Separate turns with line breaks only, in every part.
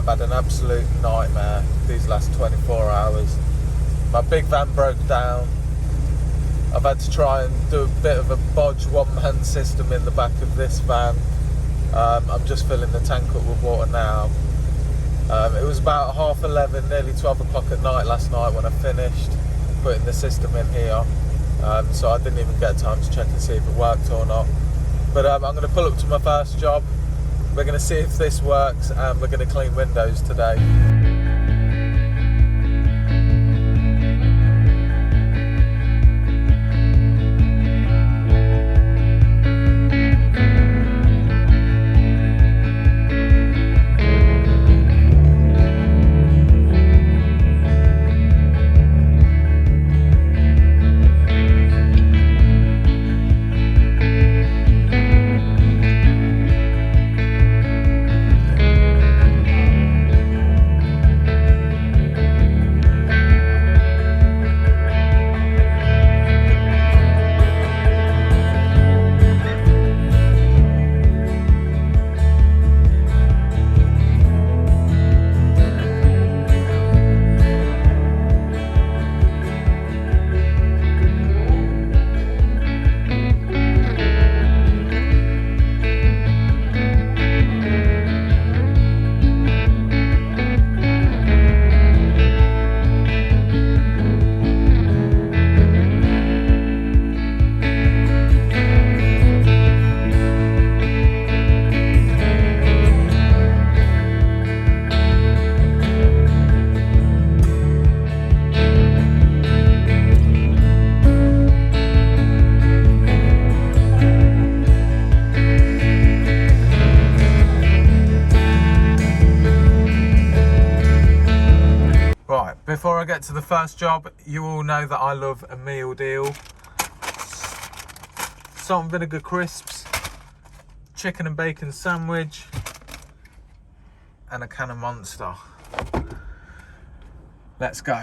had an absolute nightmare these last 24 hours. My big van broke down. I've had to try and do a bit of a bodge one-man system in the back of this van. I'm just filling the tank up with water now. It was about 11:30, nearly 12 o'clock at night last night when I finished putting the system in here. So I didn't even get time to check and see if it worked or not. But I'm going to pull up to my first job. We're going to see if this works, and we're going to clean windows today. Before I get to the first job, you all know that I love a meal deal. Salt and vinegar crisps, chicken and bacon sandwich, and a can of Monster. Let's go.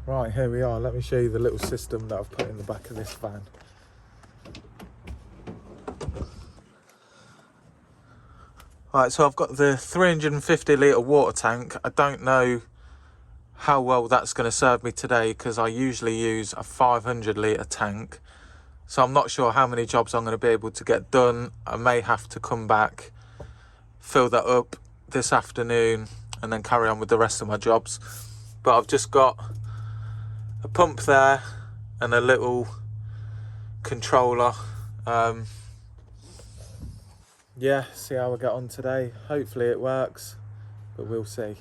Right, here we are. Let me show you the little system that I've put in the back of this van. Right, so I've got the 350 litre water tank. I don't know how well that's going to serve me today because I usually use a 500 litre tank. So I'm not sure how many jobs I'm going to be able to get done. I may have to come back, fill that up this afternoon and then carry on with the rest of my jobs. But I've just got a pump there and a little controller. Yeah, see how I get on today. Hopefully it works, but we'll see.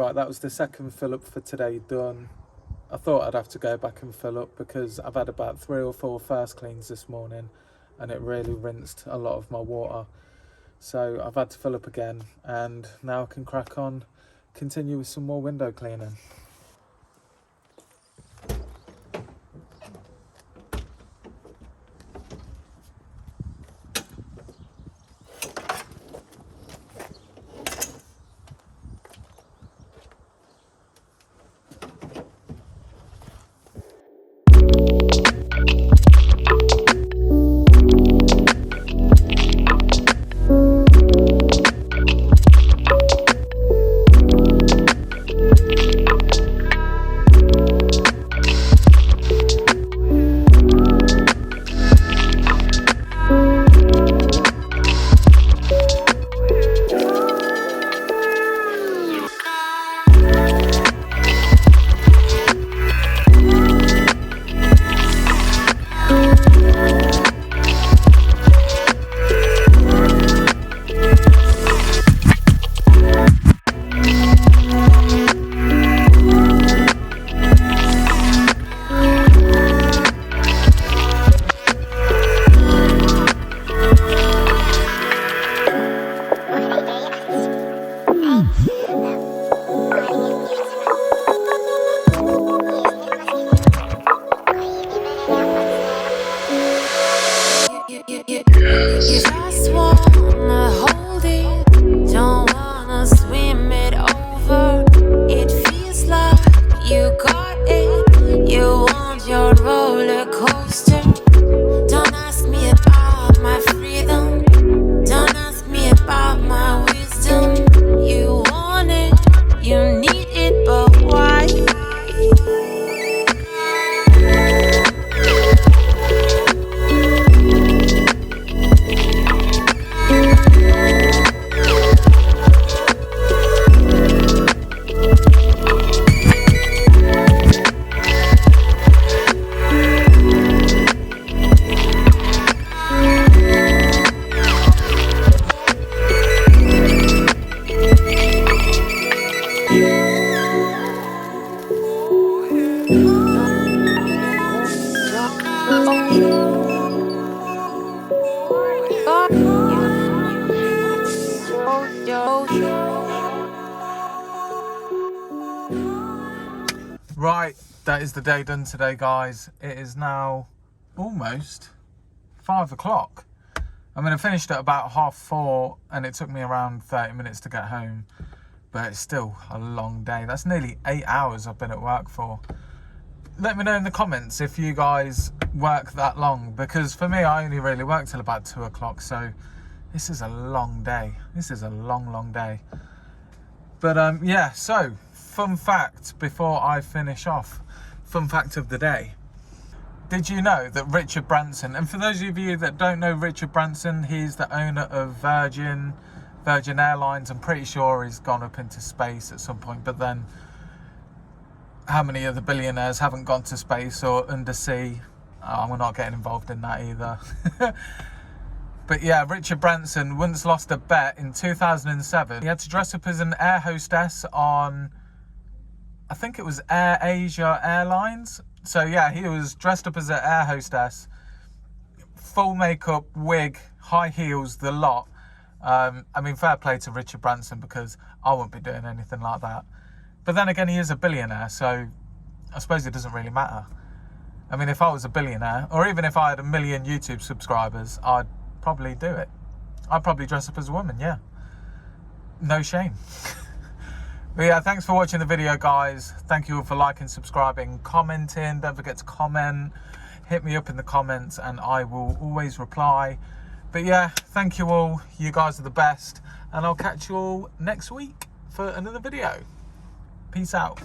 Right, that was the second fill up for today done. I thought I'd have to go back and fill up because I've had about 3 or 4 first cleans this morning and it really rinsed a lot of my water. So I've had to fill up again, and now I can crack on, continue with some more window cleaning. Right, that is the day done today, guys. It is now almost 5 o'clock. I mean, I finished at about 4:30 and it took me around 30 minutes to get home, but it's still a long day. That's nearly 8 hours I've been at work for. Let me know in the comments if you guys work that long, because for me, I only really work till about 2 o'clock, so this is a long day. This is a long day. But yeah, so fun fact before I finish off, fun fact of the day. Did you know that Richard Branson, and for those of you that don't know Richard Branson, he's the owner of Virgin Airlines. I'm pretty sure he's gone up into space at some point, but then how many other billionaires haven't gone to space or undersea? We're not getting involved in that either. But yeah, Richard Branson once lost a bet in 2007. He had to dress up as an air hostess on, I think it was Air Asia Airlines. So yeah, he was dressed up as an air hostess, full makeup, wig, high heels, the lot. I mean, fair play to Richard Branson, because I won't be doing anything like that. But then again, he is a billionaire, so I suppose it doesn't really matter. I mean, if I was a billionaire, or even if I had 1 million YouTube subscribers, I'd probably do it. I'd probably dress up as a woman, yeah. No shame. But yeah, thanks for watching the video, guys. Thank you all for liking, subscribing, commenting. Don't forget to comment. Hit me up in the comments and I will always reply. But yeah, thank you all. You guys are the best. And I'll catch you all next week for another video. Peace out.